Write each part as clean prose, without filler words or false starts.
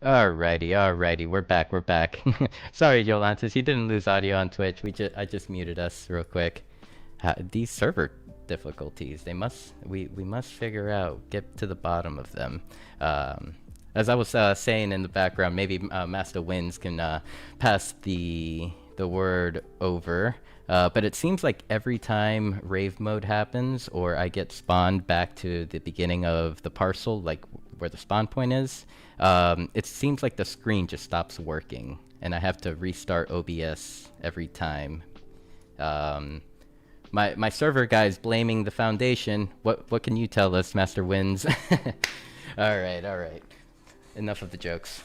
Alrighty, we're back. Sorry, Jolantis, you didn't lose audio on Twitch. I just muted us real quick. These server difficulties, we must figure out, get to the bottom of them. As I was saying in the background, maybe Master Wins can pass the word over. But it seems like every time rave mode happens, or I get spawned back to the beginning of the parcel, like where the spawn point is, it seems like the screen just stops working, and I have to restart OBS every time. My server guy's blaming the foundation. What can you tell us, Master Wins? All right. Enough of the jokes.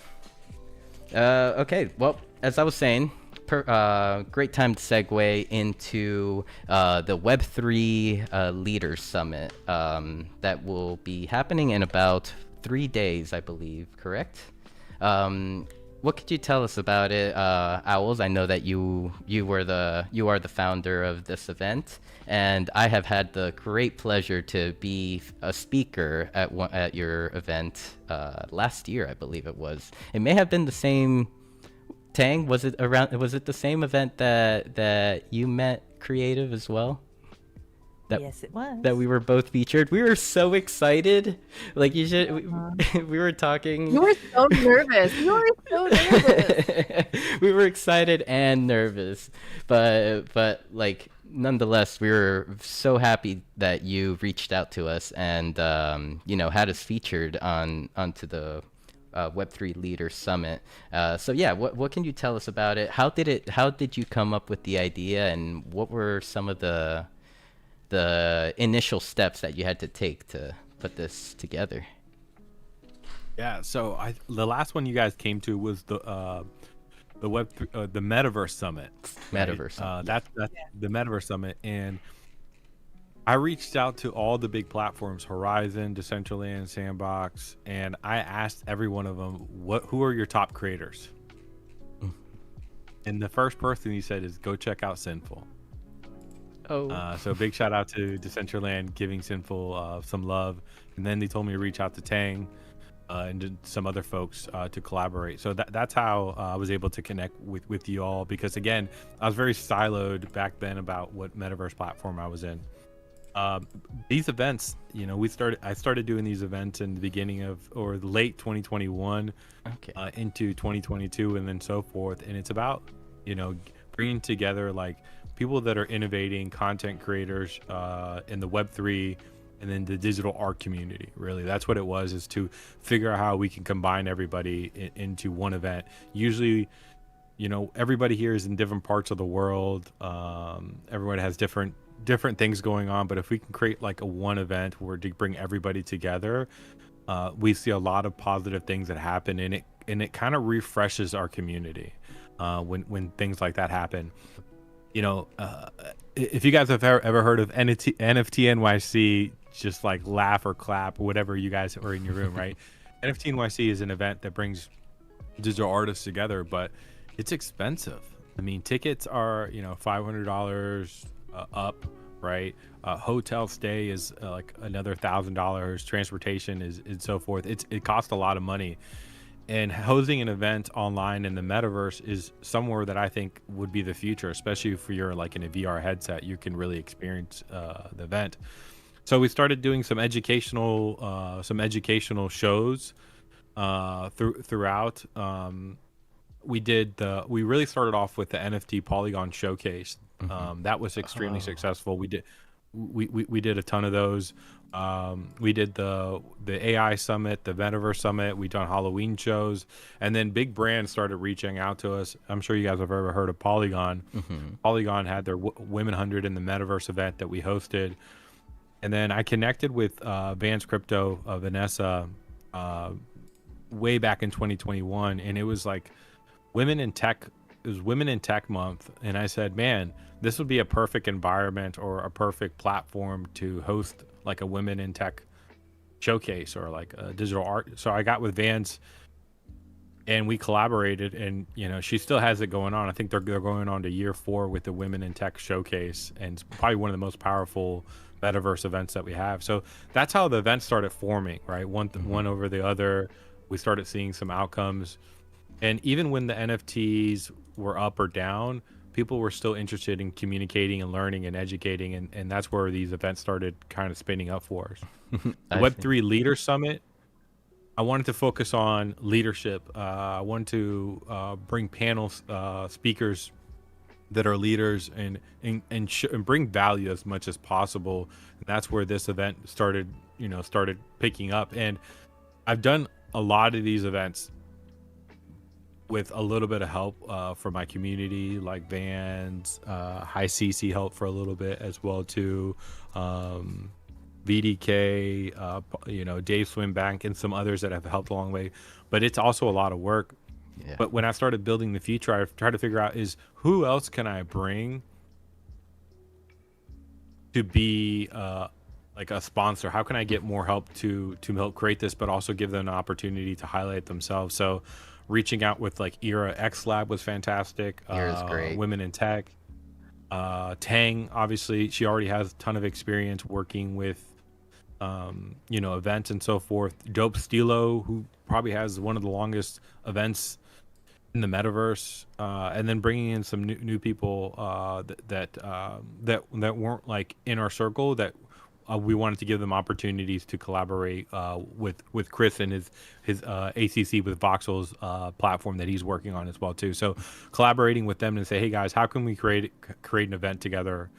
Okay, well, as I was saying, great time to segue into the Web3 Leaders Summit that will be happening in about 3 days, I believe, correct? What could you tell us about it, Owls? I know that you are the founder of this event, and I have had the great pleasure to be a speaker at your event last year, I believe it was. It may have been the same. Tang, was it the same event that you met Creative as well? Yes, it was. That we were both featured. We were so excited. Like you should. We were talking. You were so nervous. We were excited and nervous, but like nonetheless, we were so happy that you reached out to us and had us featured onto the Web3 Leader Summit. So yeah, what can you tell us about it? How did you come up with the idea, and what were some of the initial steps that you had to take to put this together? Yeah, so the last one you guys came to was the Metaverse Summit. Metaverse Summit. That's the Metaverse Summit, and I reached out to all the big platforms, Horizon, Decentraland, Sandbox, and I asked every one of them, who are your top creators? And the first person he said is, go check out Sinful. Oh. So big shout out to Decentraland giving Sinful some love. And then they told me to reach out to Tang and some other folks to collaborate. So that's how I was able to connect with you all, because again, I was very siloed back then about what metaverse platform I was in. These events, I started doing these events in the beginning of, or late 2021 into 2022 and then so forth. And it's about, bringing together like people that are innovating, content creators in the Web3 and then the digital art community. Really, that's what it was, is to figure out how we can combine everybody into one event. Usually, everybody here is in different parts of the world. Everyone has different things going on, but if we can create like a one event where to bring everybody together, we see a lot of positive things that happen, and it kind of refreshes our community when things like that happen. If you guys have ever heard of NFT NYC, just like laugh or clap or whatever you guys are in your room, right? NFT NYC is an event that brings digital artists together, but it's expensive. I mean, tickets are $500 up, right? Hotel stay is like another $1,000. Transportation is and so forth. It costs a lot of money. And hosting an event online in the metaverse is somewhere that I think would be the future, especially if you're like in a VR headset, you can really experience the event. So we started doing some educational shows throughout. We really started off with the NFT Polygon showcase. That was extremely successful. We did a ton of those. We did the AI summit, the Metaverse Summit. We done Halloween shows, and then big brands started reaching out to us. I'm sure you guys have ever heard of Polygon. Polygon had their Women 100 in the Metaverse event that we hosted, and then I connected with Vance Crypto, Vanessa, way back in 2021, and it was like Women in Tech. It was Women in Tech Month, and I said, man, this would be a perfect environment or a perfect platform to host like a Women in Tech showcase or like a digital art. So I got with Vance and we collaborated, and she still has it going on. I think they're going on to year 4 with the Women in Tech showcase, and it's probably one of the most powerful metaverse events that we have. So that's how the event started forming, right? One over the other. we started seeing some outcomes. And even when the NFTs were up or down, people were still interested in communicating and learning and educating. And that's where these events started kind of spinning up for us. The Web3 Leader Summit, I wanted to focus on leadership. I wanted to bring panel speakers that are leaders and bring value as much as possible. And that's where this event started picking up. And I've done a lot of these events with a little bit of help from my community, like Vans, High CC help for a little bit as well too, VDK, Dave Swimbank, and some others that have helped along the way. But it's also a lot of work. Yeah. But when I started building the future, I tried to figure out is who else can I bring to be like a sponsor? How can I get more help to help create this, but also give them an opportunity to highlight themselves? So reaching out with like Era X Lab was fantastic. Era's great. Women in Tech. Tang, obviously, she already has a ton of experience working with, events and so forth. Dope Stilo, who probably has one of the longest events in the metaverse, and then bringing in some new people that weren't like in our circle that we wanted to give them opportunities to collaborate with Chris and his ACC with Voxel's platform that he's working on as well too. So collaborating with them and say, hey guys, how can we create an event together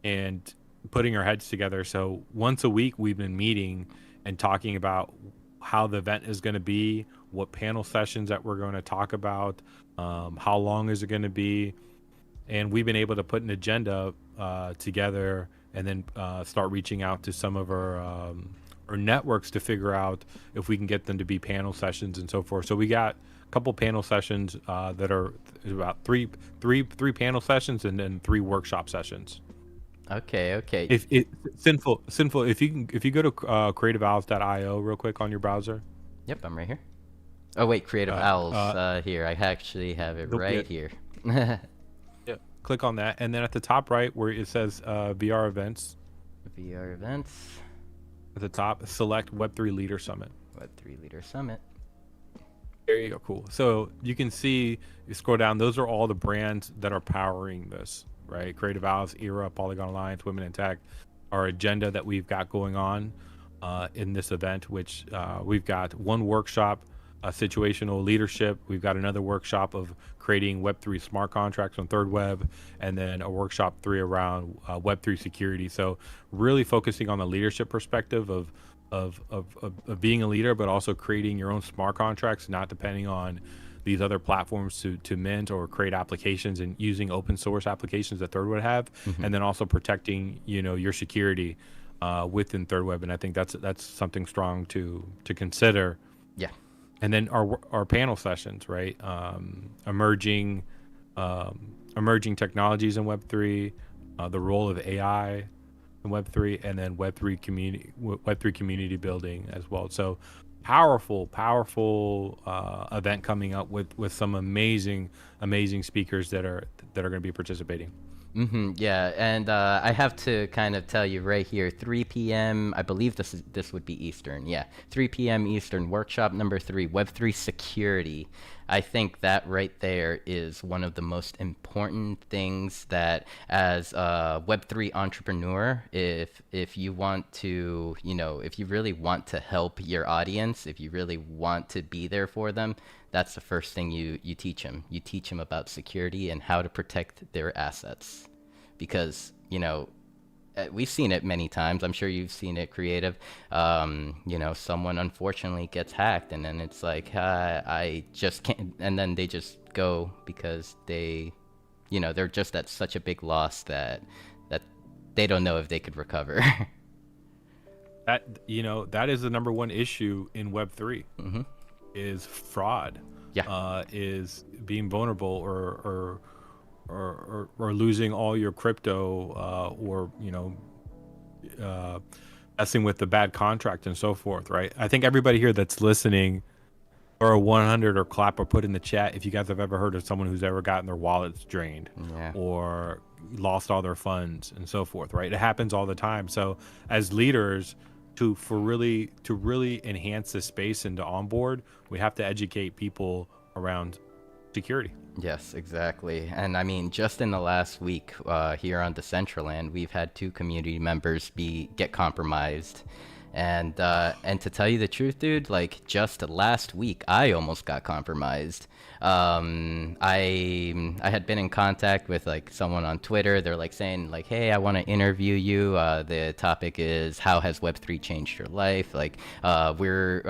and putting our heads together? So once a week we've been meeting and talking about how the event is going to be, what panel sessions that we're going to talk about, how long is it going to be, and we've been able to put an agenda together and then start reaching out to some of our networks to figure out if we can get them to be panel sessions and so forth. So we got a couple panel sessions that are about three panel sessions and then 3 workshop sessions. Okay. If sinful, if you go to creativeowls.io real quick on your browser. Yep, I'm right here. Oh wait, Creative Owls here. I actually have it right here. Yeah, click on that, and then at the top right where it says VR events. VR events. At the top, select Web3 Leader Summit. Web3 Leader Summit. There you go. Cool. So you can see, you scroll down, those are all the brands that are powering this, right? Creative Owls, Era, Polygon Alliance, Women in Tech, our agenda that we've got going on in this event, which we've got one workshop, situational leadership. We've got another workshop of creating Web3 smart contracts on Third Web, and then a workshop 3 around Web3 security. So really focusing on the leadership perspective of being a leader, but also creating your own smart contracts, not depending on these other platforms to mint or create applications, and using open source applications that Third Web have, and then also protecting your security within Third Web. And I think that's something strong to consider. Yeah. And then our panel sessions, right? Emerging technologies in Web3, the role of AI in Web3, and then Web3 community building as well. So powerful event coming up with some amazing speakers that are going to be participating. Yeah, and I have to kind of tell you right here, 3 p.m. I believe this would be Eastern. Yeah, 3 p.m. Eastern, workshop number 3, Web3 security. I think that right there is one of the most important things that, as a Web3 entrepreneur, if you want to, if you really want to help your audience, if you really want to be there for them, that's the first thing you teach them. You teach them about security and how to protect their assets. Because, we've seen it many times. I'm sure you've seen it, Creative. Someone unfortunately gets hacked, and then it's like, I just can't, and then they just go because they're just at such a big loss that they don't know if they could recover. That is the number one issue in Web3. Is fraud. Yeah. Is being vulnerable or losing all your crypto, or messing with the bad contract and so forth, right? I think everybody here that's listening, or a 100 or clap or put in the chat if you guys have ever heard of someone who's ever gotten their wallets drained, or lost all their funds and so forth, right? It happens all the time. So as leaders, to really enhance the space and to onboard, we have to educate people around security. Yes, exactly. And I mean, just in the last week here on Decentraland, we've had 2 community members get compromised. And to tell you the truth, dude, like just last week, I almost got compromised. I had been in contact with like someone on Twitter. They're like saying like, hey, I want to interview you. The topic is how has Web3 changed your life? Like, we're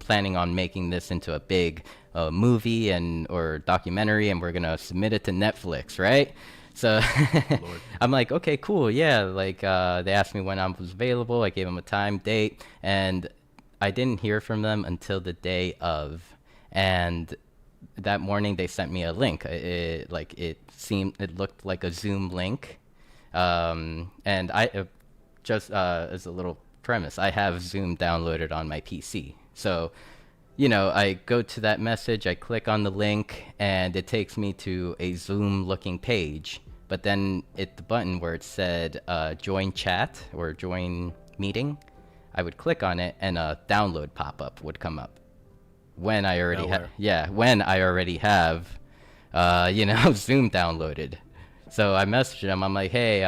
planning on making this into a big movie or documentary, and we're gonna submit it to Netflix, right? So I'm like, okay, cool, yeah. Like, they asked me when I was available. I gave them a time, date, and I didn't hear from them until the day of. And that morning they sent me a link. It looked like a Zoom link. And I just as a little premise, I have Zoom downloaded on my PC. So, you know, I go to that message, I click on the link, and it takes me to a Zoom-looking page. But then the button where it said join chat or join meeting, I would click on it, and a download pop-up would come up. When I already have, Zoom downloaded. So I messaged him. I'm like, hey,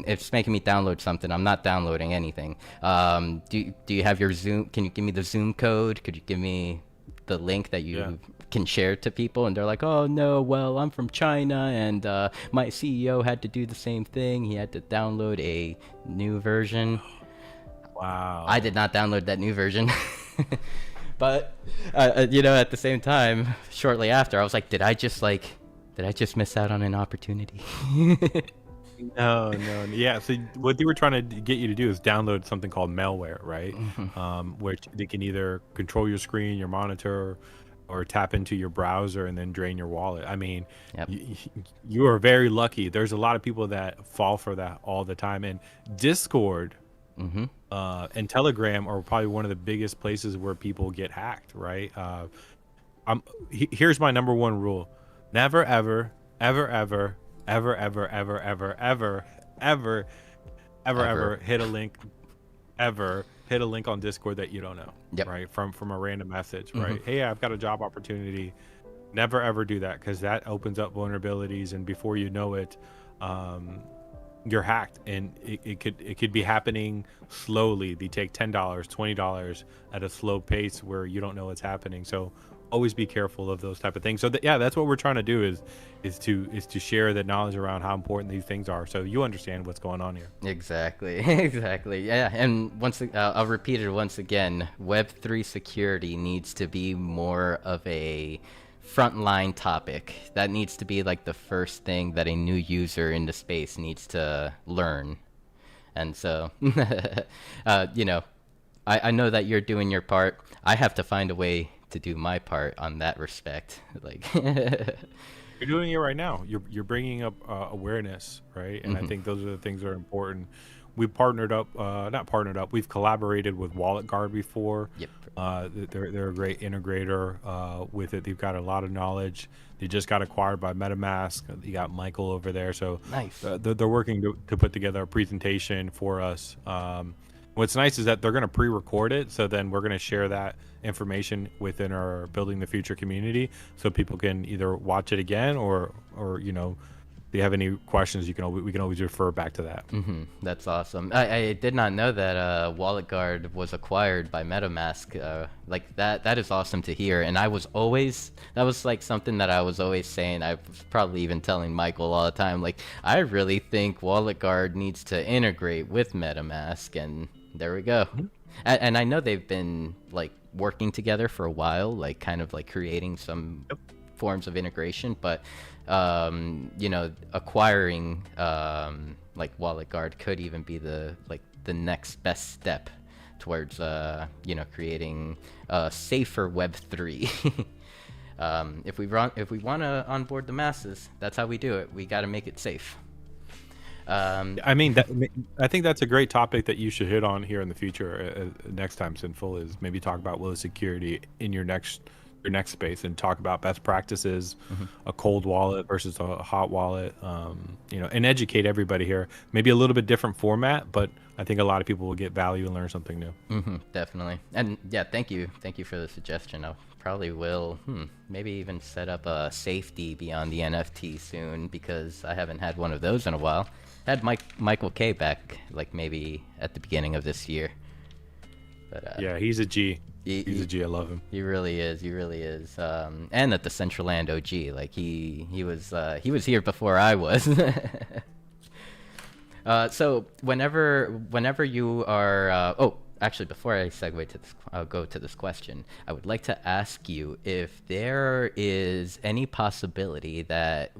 it's making me download something. I'm not downloading anything. Do you have your Zoom? Can you give me the Zoom code? Could you give me the link that you can share to people? And they're like, oh no, well, I'm from China, and my CEO had to do the same thing. He had to download a new version. Wow. I did not download that new version. But at the same time, shortly after, I was like, did I just miss out on an opportunity? No. Yeah, so what they were trying to get you to do is download something called malware, right? Which they can either control your screen, your monitor, or tap into your browser and then drain your wallet. I mean, you are very lucky. There's a lot of people that fall for that all the time. And Discord and Telegram are probably one of the biggest places where people get hacked, right? Here's my number one rule. Never, ever hit a link on Discord that you don't know, right? From a random message, right? Hey, I've got a job opportunity. Never ever do that, because that opens up vulnerabilities, and before you know it, you're hacked. And it could be happening slowly. They take $10, $20 at a slow pace where you don't know what's happening. So always be careful of those type of things. So that's what we're trying to do is to share the knowledge around how important these things are, so you understand what's going on here. Exactly. Yeah. And I'll repeat it once again. Web3 security needs to be more of a frontline topic. That needs to be like the first thing that a new user in the space needs to learn. And so, I know that you're doing your part. I have to find a way to do my part on that respect. Like, you're doing it right now. You're bringing up awareness, right? And I think those are the things that are important. We've we've collaborated with WalletGuard before. Yep. They're a great integrator with it. They've got a lot of knowledge. They just got acquired by MetaMask. You got Michael over there. So nice. They're working to put together a presentation for us. What's nice is that they're going to pre-record it, so then we're going to share that information within our Building the Future community, so people can either watch it again or if you have any questions, we can always refer back to that. That's awesome. I did not know that WalletGuard was acquired by MetaMask. Like that is awesome to hear. And that was like something that I was always saying. I was probably even telling Michael all the time, like, I really think WalletGuard needs to integrate with MetaMask, and there we go. And I know they've been like working together for a while, like kind of like creating some forms of integration, but acquiring like WalletGuard could even be the next best step towards creating a safer Web3. If we want to onboard the masses, that's how we do it. We got to make it safe. I think that's a great topic that you should hit on here in the future. Next time, Sinful, is maybe talk about security in your next your next space and talk about best practices, Mm-hmm. a cold wallet versus a hot wallet, and educate everybody here. Maybe a little bit different format, but I think a lot of people will get value and learn something new. Mm-hmm, definitely. And yeah, thank you for the suggestion. I probably will maybe even set up a safety beyond the NFT soon, because I haven't had one of those in a while. I had Michael K back like maybe at the beginning of this year. But Yeah, he's a G. He's a G. I love him. He really is. He really is. And at the Decentraland OG, like he was here before I was. So whenever you are, actually, before I segue to this, I'll go to this question. I would like to ask you if there is any possibility that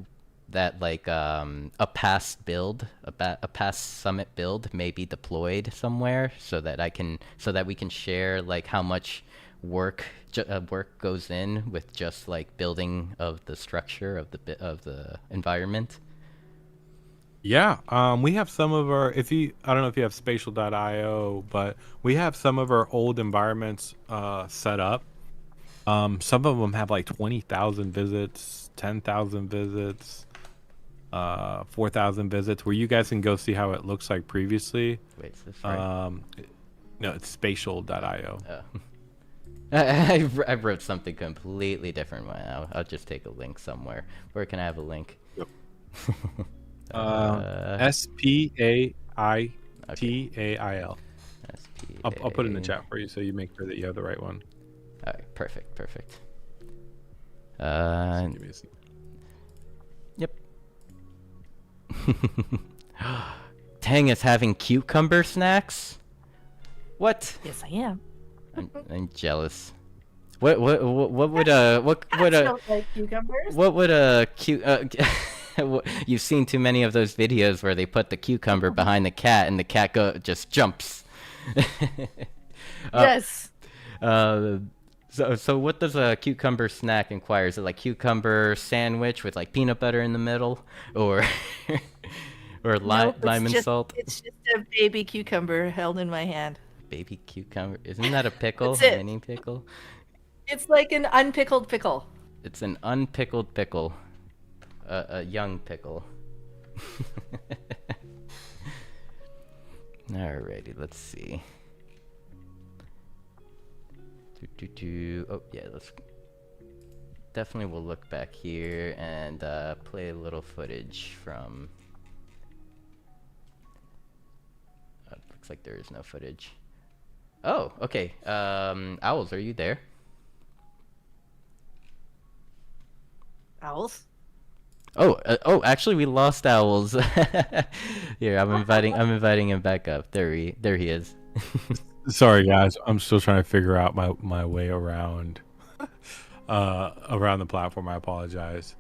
like a past build, a past summit build may be deployed somewhere, so that we can share like how much work goes in with just like building of the structure of the environment. Yeah, we have some of our, I don't know if you have spatial.io, but we have some of our old environments set up. Some of them have like 20,000 visits, 10,000 visits, 4,000 visits, where you guys can go see how it looks like previously. Wait, is this right? No, it's spatial.io. Oh. I wrote something completely different. I'll just take a link somewhere. Where can I have a link? Yep. SPAITAIL. I'll put it in the chat for you so you make sure that you have the right one. All right, perfect. Give me a second. Yep. Tang is having cucumber snacks. What? Yes, I am. I'm jealous. What would a Don't like cucumbers. what would a you've seen too many of those videos where they put the cucumber behind the cat and the cat just jumps. Yes. So what does a cucumber snack inquire? Is it like cucumber sandwich with like peanut butter in the middle, or lime and salt? It's just a baby cucumber held in my hand. Baby cucumber? Isn't that a pickle? That's it. Mini pickle? It's like an unpickled pickle. It's an unpickled pickle. A young pickle. Alrighty, let's see. Oh yeah, let's definitely we'll look back here and play a little footage from. Looks like there is no footage. Oh, okay. Owls, are you there? Owls? Oh, actually, we lost Owls. Here, I'm inviting him back up. There he is. Sorry, guys. I'm still trying to figure out my way around around the platform. I apologize.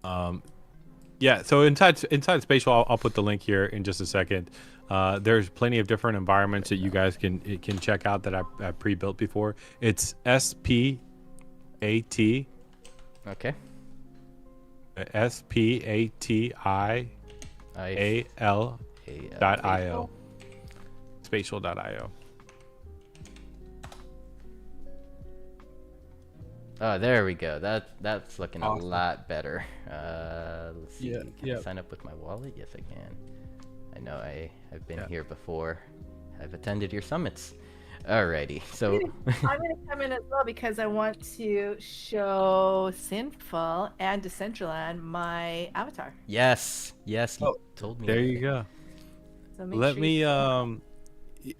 Yeah. So inside Spatial, I'll put the link here in just a second. There's plenty of different environments that you guys can check out that I've pre-built before. It's SPAT. Okay. SPATIAL.io. Spatial.io. Oh, there we go. That's looking Awesome. a lot better. Let's see. Yeah, Can I sign up with my wallet? Yes, I can. I know I've been here before. I've attended your summits. Alrighty, so I'm gonna come in as well because I want to show Sinful and Decentraland my avatar. yes, you told me. There you go. So make Let sure me you-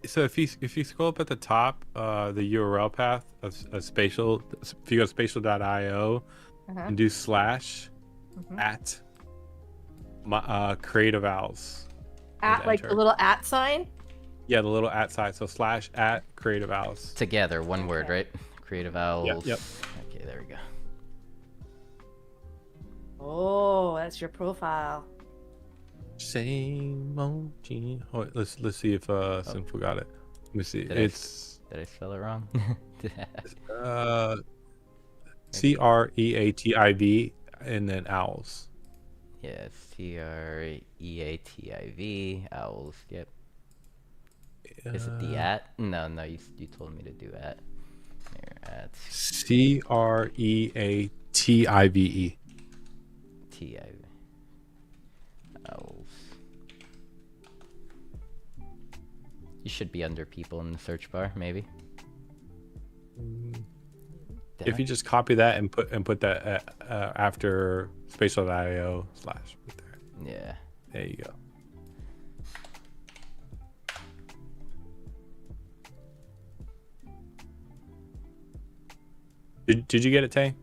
So if you scroll up at the top, the URL path of Spatial, if you go to spatial.io and do / at my CreativeOwls. at like the little at sign. Yeah, the little at sign. So / at CreativeOwls. Together, one word, right? Creative Owls. Yep. Okay, there we go. Oh, that's your profile. Same emoji. Oh, let's see if Sinful got it. Let me see. Did I spell it wrong? CREATIV and then owls. Yes, CREATIV Owls. Yep. Is it the at? No, you told me to do at. Here at CreativeE. TI Owls. You should be under people in the search bar, maybe. If you just copy that and put that after spatial.io / right there. Yeah. There you go. Did you get it, Tay?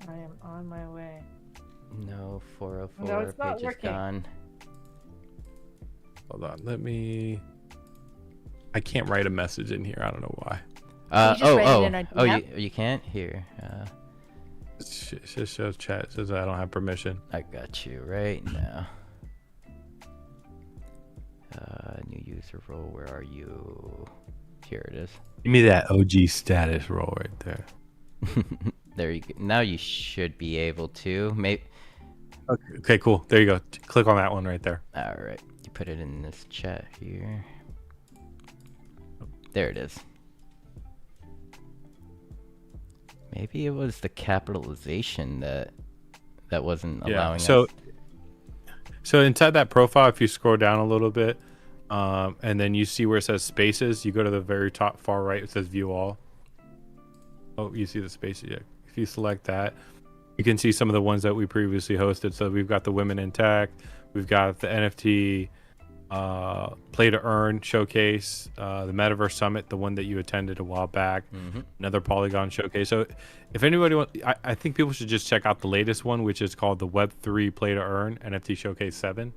I am on my way. No, 404 No, it's not page is working. gone. Hold on, I can't write a message in here. I don't know why. just write it in on You can't? Here. It just shows chat. It says I don't have permission. I got you right now. New user role, where are you? Here it is. Give me that OG status role right there. There you go. Now you should be able to. Maybe. Okay, cool. There you go. Click on that one right there. All right. You put it in this chat here. There it is. Maybe it was the capitalization that wasn't allowing us. So inside that profile, if you scroll down a little bit, and then you see where it says spaces, you go to the very top far right. It says view all. Oh, you see the spaces. Yeah. If you select that, you can see some of the ones that we previously hosted. So we've got the Women in Tech, we've got the NFT Play to Earn showcase, the Metaverse Summit, the one that you attended a while back, another Polygon showcase. So if anybody wants, I think people should just check out the latest one, which is called the Web3 Play to Earn NFT Showcase 7.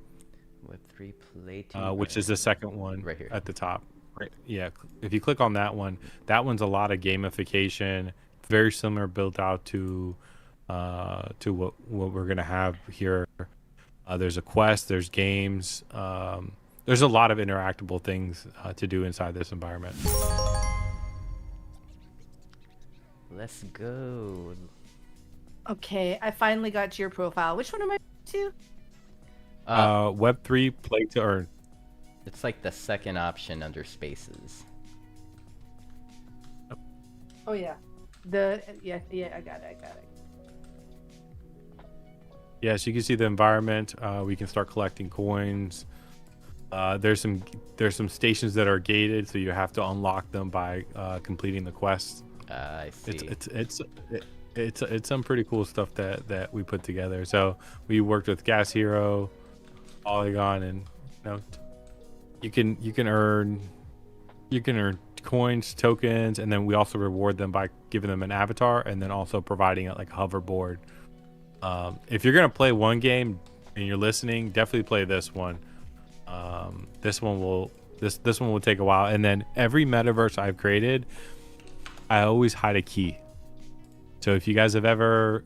Web3 Play to which is the second one right here at the top. Right. Yeah. If you click on that one's a lot of gamification, very similar built out to what we're gonna have here. There's a quest, there's games, there's a lot of interactable things to do inside this environment. Let's go. Okay, I finally got to your profile. Which one am I to? Web3 Play to Earn. It's like the second option under spaces. Oh yeah, I got it. Yeah, so you can see the environment. We can start collecting coins. There's some stations that are gated, so you have to unlock them by completing the quests. I see. It's some pretty cool stuff that we put together. So we worked with Gas Hero, Polygon, and you can earn coins, tokens, and then we also reward them by giving them an avatar, and then also providing it like a hoverboard. If you're gonna play one game and you're listening, definitely play this one. This one will take a while, and then every metaverse I've created, I always hide a key. So if you guys have ever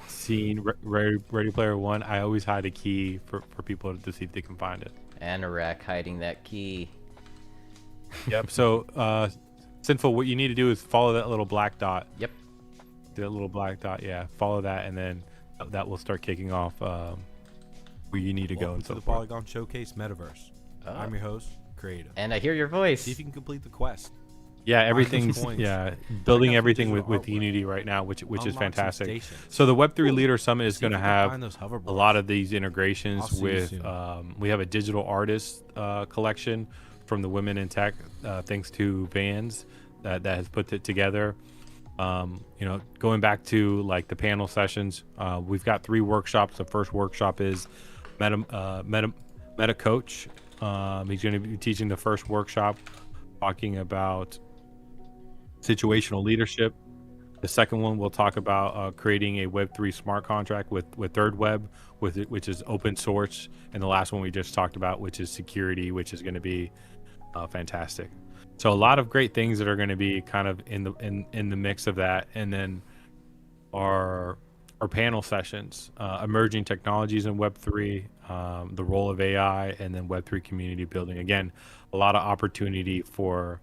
seen Ready Player One, I always hide a key for people to see if they can find it. Anorak hiding that key. Yep. So Sinful, what you need to do is follow that little black dot. Yep. The little black dot, yeah. Follow that, and then that will start kicking off where you need to go. Welcome to the Polygon Showcase Metaverse. I'm your host, Creative. And I hear your voice. See if you can complete the quest. Yeah, everything's points. building Check out everything some with digital Unity right now, which is Unlock some fantastic. stations. So the Web3 Leader Summit is See going if to you can have find those a hoverboards. lot of these I'll integrations see you with. soon. We have a digital artist collection from the Women in Tech, thanks to Vans that has put it together. Going back to like the panel sessions, we've got 3 workshops. The first workshop is Meta Coach. He's going to be teaching the first workshop, talking about situational leadership. The second one we'll talk about creating a Web3 smart contract with Third Web, which is open source, and the last one we just talked about, which is security, which is going to be fantastic. So a lot of great things that are going to be kind of in the mix of that, and then our panel sessions, emerging technologies in Web3, the role of AI, and then Web3 community building. Again, a lot of opportunity for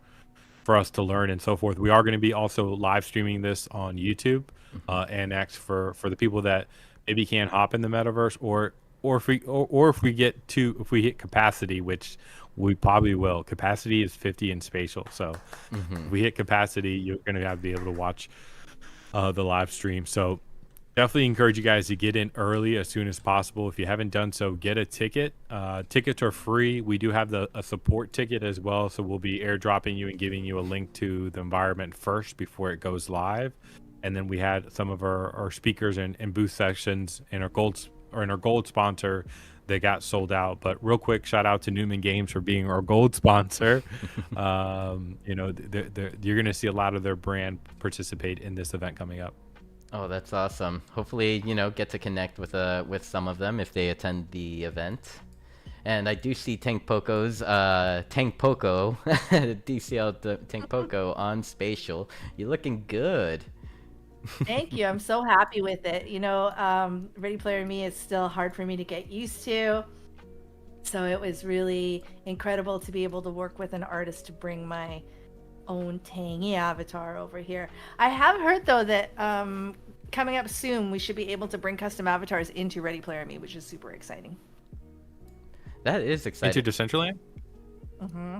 us to learn and so forth. We are going to be also live streaming this on YouTube and X for the people that maybe can't hop in the metaverse, or or if we hit capacity, which we probably will. Capacity is 50 in spatial, so if we hit capacity, you're gonna have to be able to watch the live stream. So definitely encourage you guys to get in early as soon as possible. If you haven't done so, get a ticket. Tickets are free. We do have a support ticket as well, so we'll be airdropping you and giving you a link to the environment first before it goes live. And then we had some of our speakers and booth sections in our gold sponsor that got sold out. But real quick, shout out to Newman Games for being our gold sponsor. You know, you're going to see a lot of their brand participate in this event coming up. Oh, that's awesome. Hopefully, you know, get to connect with some of them if they attend the event. And I do see TangPoko's TangPoko, DCL TangPoko on Spatial. You're looking good. Thank you. I'm so happy with it. You know, Ready Player Me is still hard for me to get used to. So it was really incredible to be able to work with an artist to bring my own tangy avatar over here. I have heard though that coming up soon we should be able to bring custom avatars into Ready Player Me, which is super exciting. That is exciting. Into Decentraland? Mm-hmm.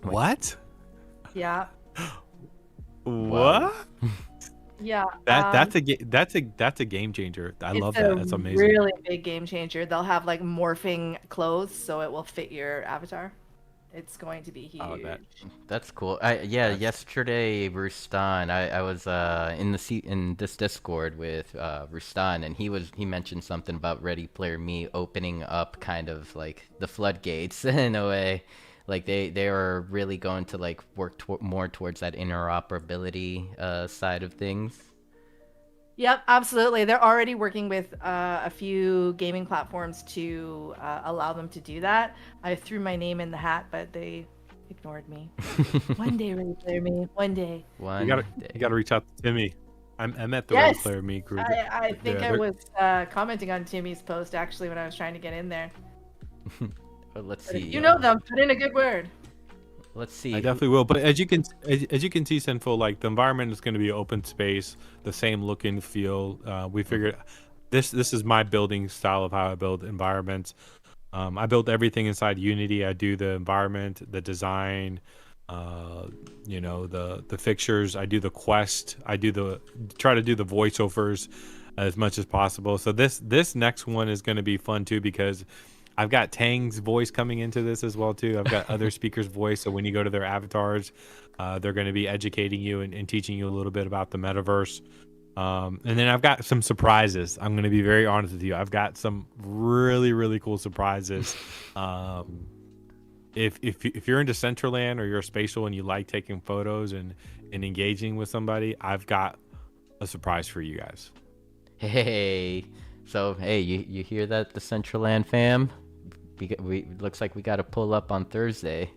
What? Yeah. What? Yeah. That's a game changer. I love that. That's amazing. Really big game changer. They'll have like morphing clothes so it will fit your avatar. It's going to be huge. Oh, That's cool. Yesterday Rustan, I was in this Discord with Rustan, and he mentioned something about Ready Player Me opening up kind of like the floodgates in a way. Like they are really going to like work more towards that interoperability side of things. Yep, absolutely. They're already working with a few gaming platforms to allow them to do that. I threw my name in the hat, but they ignored me. One day, Ready Player Me. One day. You gotta reach out to Timmy. I'm at the Ready Player Me group. I think I was commenting on Timmy's post actually when I was trying to get in there. But let's But see. if you know them, put in a good word. Let's see. I definitely will. But as you can see, Sinful, like the environment is going to be open space, the same look and feel. We figured this is my building style of how I build environments. I build everything inside Unity. I do the environment, the design, you know, the fixtures. I do the quest. I try to do the voiceovers as much as possible. So this next one is going to be fun too, because I've got Tang's voice coming into this as well too. I've got other speakers' voice. So when you go to their avatars, they're going to be educating you and teaching you a little bit about the metaverse. And then I've got some surprises. I'm going to be very honest with you. I've got some really, really cool surprises. If you're into Decentraland or you're spatial and you like taking photos and engaging with somebody, I've got a surprise for you guys. Hey, so hey, you hear that, Decentraland fam? We looks like we got to pull up on Thursday.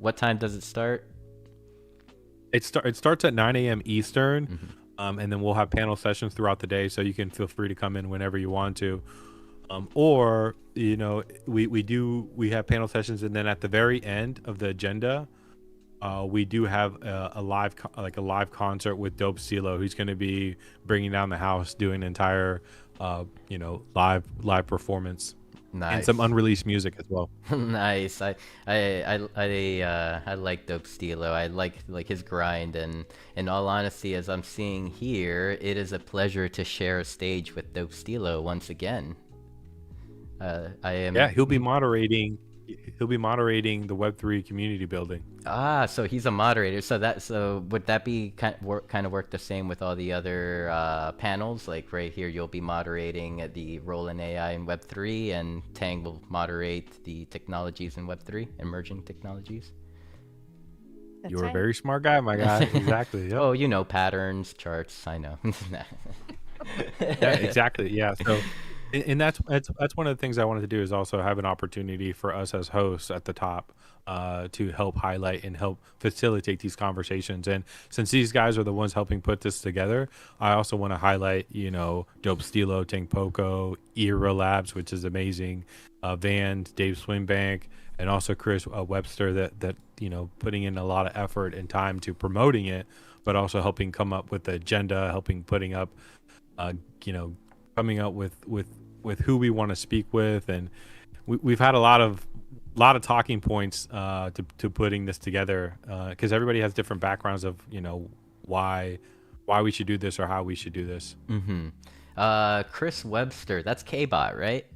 What time does it start? It starts at 9 a.m. Eastern, and then we'll have panel sessions throughout the day, so you can feel free to come in whenever you want to. Or you know, we have panel sessions, and then at the very end of the agenda, we do have a live concert with Dope Stilo, who's going to be bringing down the house, doing an entire live performance. Nice. And some unreleased music as well. Nice. I like Dope Stilo. I like his grind, and in all honesty, as I'm seeing here, it is a pleasure to share a stage with Dope Stilo once again. Yeah, he'll be moderating the Web3 community building. Ah, so he's a moderator. So would that be kind of work the same with all the other panels? Like right here, you'll be moderating the role in AI in Web3, and Tang will moderate the technologies in Web3, emerging technologies. You're a very smart guy, my guy. Exactly. Yep. Oh, you know, patterns, charts. I know. Yeah, exactly. Yeah. So. And that's one of the things I wanted to do, is also have an opportunity for us as hosts at the top to help highlight and help facilitate these conversations. And since these guys are the ones helping put this together, I also want to highlight, you know, Dope Stilo, TangPoko, Era Labs, which is amazing, Van, Dave Swimbank, and also Chris Webster, that you know, putting in a lot of effort and time to promoting it, but also helping come up with the agenda, helping putting up, you know, coming up with who we want to speak with, and we've had a lot of talking points to putting this together, because everybody has different backgrounds of why we should do this or how we should do this. Chris Webster, that's K-Bot, right?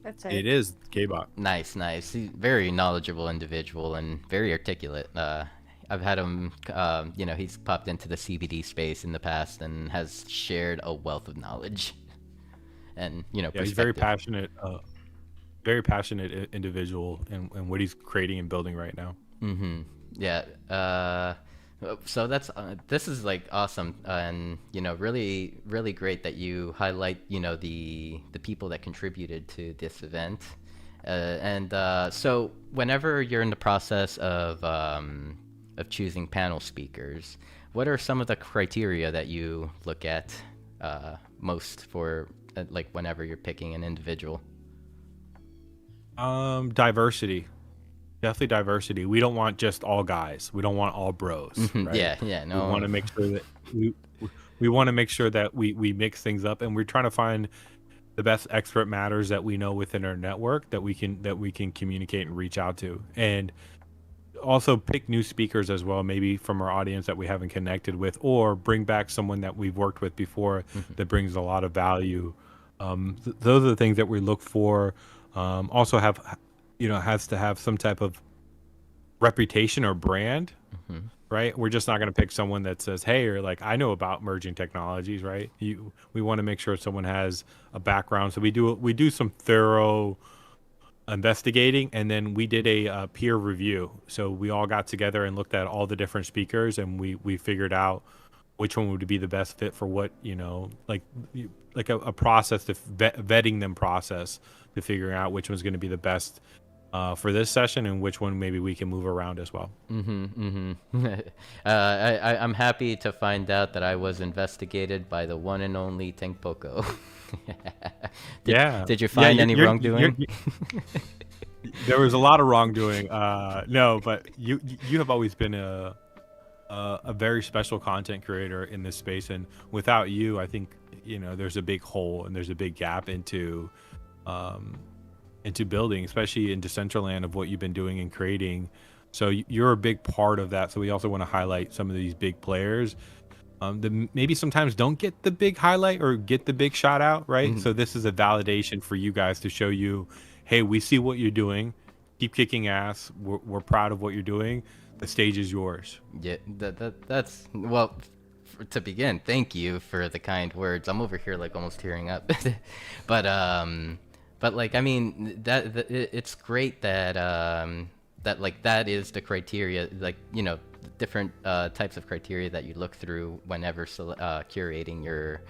That's right. It is K-Bot. Nice. He's a very knowledgeable individual and very articulate. I've had him, he's popped into the CBD space in the past and has shared a wealth of knowledge. And, he's very passionate individual in what he's creating and building right now. Yeah. So this is like awesome, and really, really great that you highlight the people that contributed to this event, so whenever you're in the process of choosing panel speakers, what are some of the criteria that you look at most for like whenever you're picking an individual? Diversity. Definitely diversity. We don't want just all guys. We don't want all bros. Right? Yeah. No. We want to make sure that we want to make sure that we mix things up, and we're trying to find the best expert matters that we know within our network that we can communicate and reach out to, and also pick new speakers as well, maybe from our audience that we haven't connected with, or bring back someone that we've worked with before that brings a lot of value. Those are the things that we look for. Also has to have some type of reputation or brand, right? We're just not going to pick someone that says, hey, or like, I know about merging technologies, right? We want to make sure someone has a background. So we do some thorough investigating, and then we did a peer review. So we all got together and looked at all the different speakers, and we figured out which one would be the best fit for what, like a process to vetting them process to figure out which one's going to be the best for this session, and which one maybe we can move around as well. I'm happy to find out that I was investigated by the one and only TangPoko. Did you find any wrongdoing? There was a lot of wrongdoing. No, but you have always been a very special content creator in this space, and without you, I think there's a big hole and there's a big gap into building, especially in Decentraland, of what you've been doing and creating. So you're a big part of that. So we also want to highlight some of these big players that maybe sometimes don't get the big highlight or get the big shout out, right? So this is a validation for you guys to show you, hey, we see what you're doing. Keep kicking ass. We're proud of what you're doing. The stage is yours. Yeah, that's well. To begin, thank you for the kind words. I'm over here like almost tearing up, but like, I mean, that it's great that that like that is the criteria, like different types of criteria that you look through whenever curating your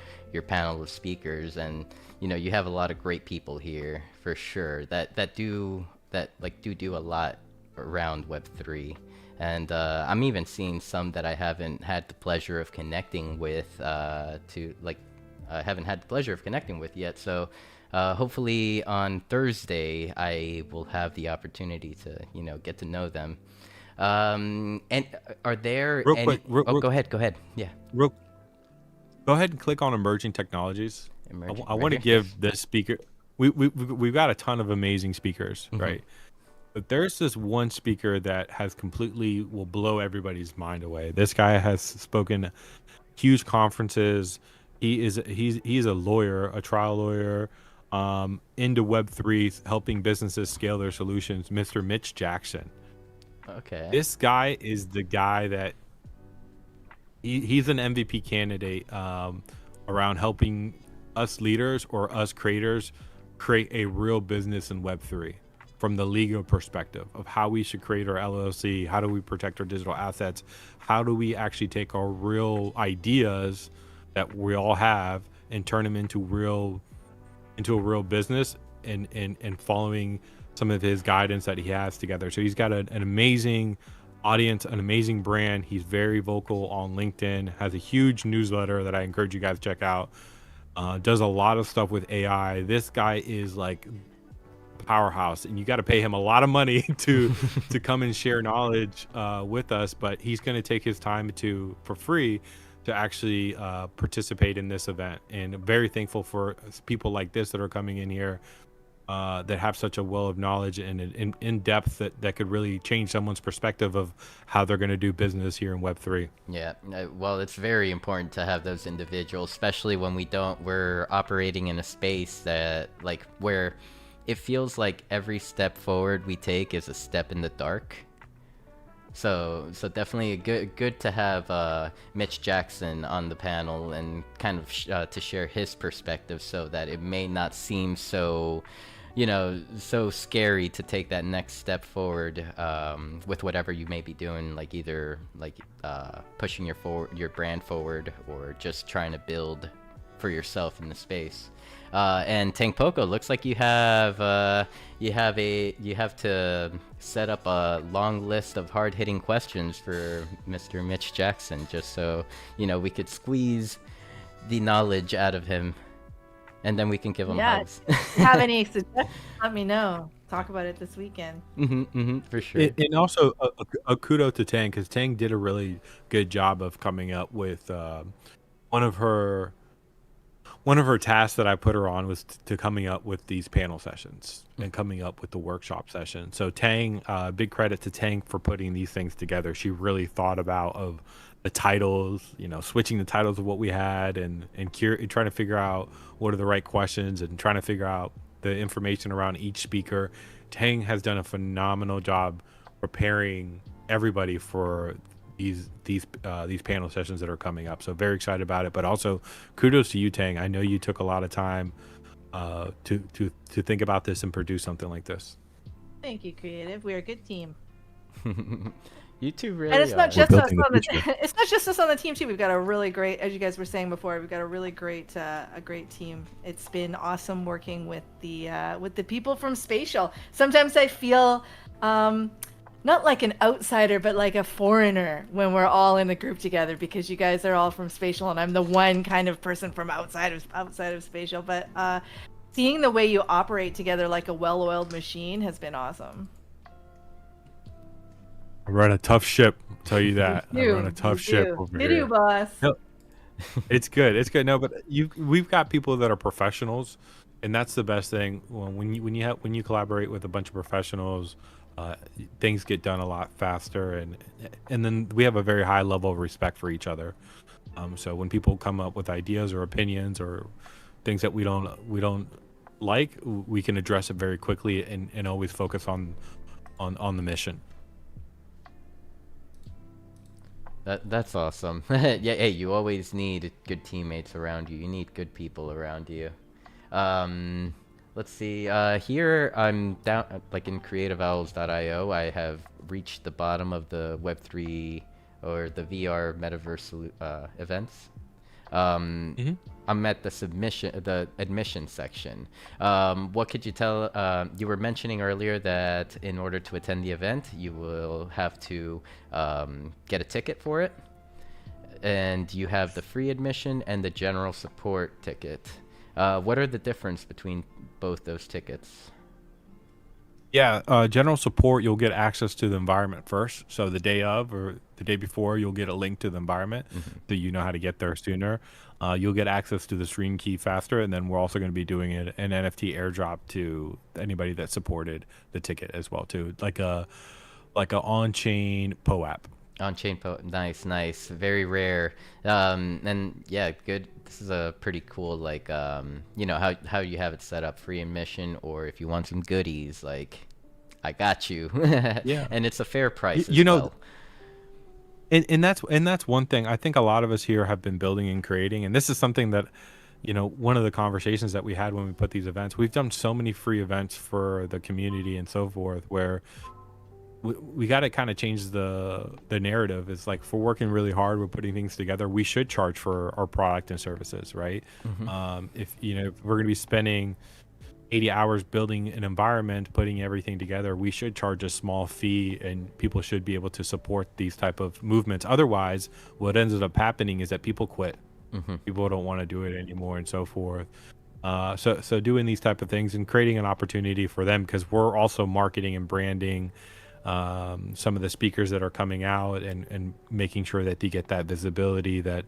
panel of speakers, and you have a lot of great people here for sure that do a lot around Web3. And I'm even seeing some that I haven't had the pleasure of connecting with yet. So hopefully on Thursday I will have the opportunity to get to know them. And are there Real any... quick, go ahead. Yeah. Go ahead and click on emerging technologies. I want to give this speaker. We've got a ton of amazing speakers, right? But there's this one speaker that will blow everybody's mind away. This guy has spoken huge conferences. He's a lawyer, a trial lawyer, into Web3, helping businesses scale their solutions. Mr. Mitch Jackson. Okay. This guy is the guy that he's an MVP candidate around helping us leaders or us creators create a real business in Web3. From the legal perspective of how we should create our LLC, how do we protect our digital assets, how do we actually take our real ideas that we all have and turn them into a real business, and following some of his guidance that he has together. So he's got an amazing audience, an amazing brand. He's very vocal on LinkedIn, has a huge newsletter that I encourage you guys to check out. Does a lot of stuff with AI. This guy is like powerhouse, and you got to pay him a lot of money to come and share knowledge with us, but he's going to take his time for free to actually participate in this event, and very thankful for people like this that are coming in here that have such a well of knowledge and in depth that could really change someone's perspective of how they're going to do business here in Web3. Yeah, well, it's very important to have those individuals, especially when we're operating in a space that, like, where it feels like every step forward we take is a step in the dark. So definitely good to have Mitch Jackson on the panel and kind of to share his perspective, so that it may not seem so, so scary to take that next step forward with whatever you may be doing, like either like pushing your brand forward or just trying to build for yourself in the space. And TangPoko, looks like you have to set up a long list of hard-hitting questions for Mr. Mitch Jackson, just so we could squeeze the knowledge out of him, and then we can give him hugs. If you have any suggestions, let me know. Talk about it this weekend. For sure. And also a kudo to Tang, because Tang did a really good job of coming up with one of her tasks that I put her on was to coming up with these panel sessions and coming up with the workshop session. So Tang, big credit to Tang for putting these things together. She really thought about of the titles, switching the titles of what we had and trying to figure out what are the right questions and trying to figure out the information around each speaker. Tang has done a phenomenal job preparing everybody for these panel sessions that are coming up. So very excited about it, but also kudos to you, Tang. I know you took a lot of time to think about this and produce something like this. Thank you, Creative. We're a good team. You two really And it's are. not just us on it's not just us on the team too. We've got a really great, as you guys were saying before, we've got a really great team. It's been awesome working with the people from Spatial. Sometimes I feel not like an outsider, but like a foreigner when we're all in the group together, because you guys are all from Spatial and I'm the one kind of person from outside of Spatial. But seeing the way you operate together like a well-oiled machine has been awesome. I run a tough ship, I'll tell you that. I run a tough ship over You here. do, boss. No, it's good. It's good. No, but we've got people that are professionals, and that's the best thing. When you collaborate with a bunch of professionals, things get done a lot faster, and then we have a very high level of respect for each other. So when people come up with ideas or opinions or things that we don't like, we can address it very quickly and always focus on the mission. That's awesome. Yeah, hey, you always need good teammates around you. You need good people around you. Let's see. Here I'm down, like in CreativeOwls.io. I have reached the bottom of the Web3 or the VR metaverse events. I'm at the admission section. What could you tell? You were mentioning earlier that in order to attend the event, you will have to get a ticket for it, and you have the free admission and the general support ticket. What are the difference between both those tickets? Yeah, general support, you'll get access to the environment first. So the day of or the day before, you'll get a link to the environment, so you know how to get there sooner. You'll get access to the stream key faster, and then we're also going to be doing an NFT airdrop to anybody that supported the ticket as well too, like a on-chain POAP. On-chain nice, very rare. And yeah, good. This is a pretty cool, like, how you have it set up, free admission, or if you want some goodies, like, I got you. Yeah. And it's a fair price You as know, well. And that's one thing I think a lot of us here have been building and creating, and this is something that, one of the conversations that we had when we put these events, we've done so many free events for the community and so forth, where we got to kind of change the narrative. It's like, if we're working really hard, we're putting things together, we should charge for our product and services, right? If we're going to be spending 80 hours building an environment, putting everything together, we should charge a small fee, and people should be able to support these type of movements. Otherwise, what ends up happening is that people quit. People don't want to do it anymore and so forth. So doing these type of things and creating an opportunity for them, because we're also marketing and branding some of the speakers that are coming out and making sure that they get that visibility, that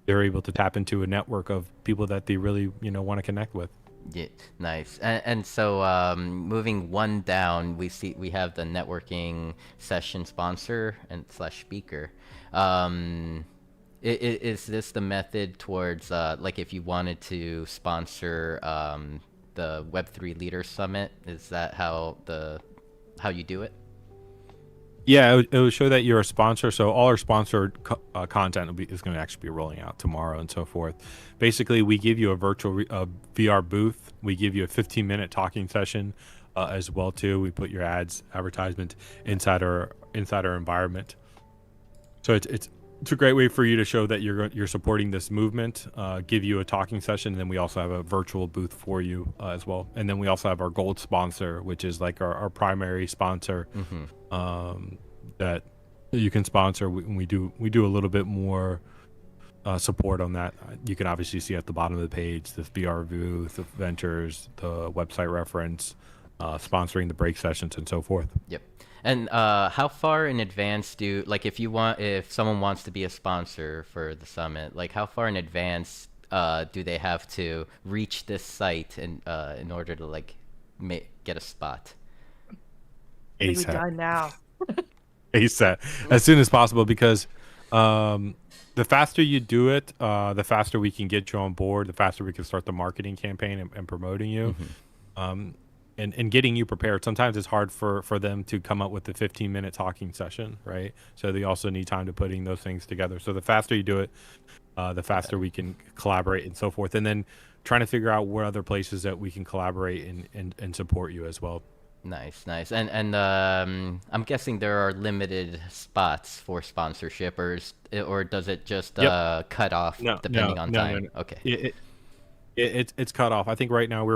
they're able to tap into a network of people that they really want to connect with. Yeah, nice. And so moving one down, we have the networking session sponsor and slash speaker. Is this the method towards like if you wanted to sponsor the Web3 Leaders Summit? Is that how you do it? Yeah, it would show that you're a sponsor. So all our sponsored content is going to actually be rolling out tomorrow and so forth. Basically, we give you a virtual VR booth. We give you a 15-minute talking session as well too. We put your advertisement inside our environment. So it's a great way for you to show that you're supporting this movement. Give you a talking session, and then we also have a virtual booth for you as well. And then we also have our gold sponsor, which is like our primary sponsor. That you can sponsor. We do a little bit more support on that. You can obviously see at the bottom of the page the VR booth, the ventures, the website reference, sponsoring the break sessions, and so forth. Yep. And how far in advance if someone wants to be a sponsor for the summit, like how far in advance do they have to reach this site in order to like get a spot? I think we're done now. ASAP, as soon as possible, because the faster you do it, the faster we can get you on board, the faster we can start the marketing campaign and promoting you, and getting you prepared. Sometimes it's hard for them to come up with the 15-minute talking session, right? So they also need time to putting those things together. So the faster you do it, the faster we can collaborate and so forth. And then trying to figure out what other places that we can collaborate and support you as well. Nice. And I'm guessing there are limited spots for sponsorship, or does it just cut off depending on time? No. Okay. It's cut off. I think right now we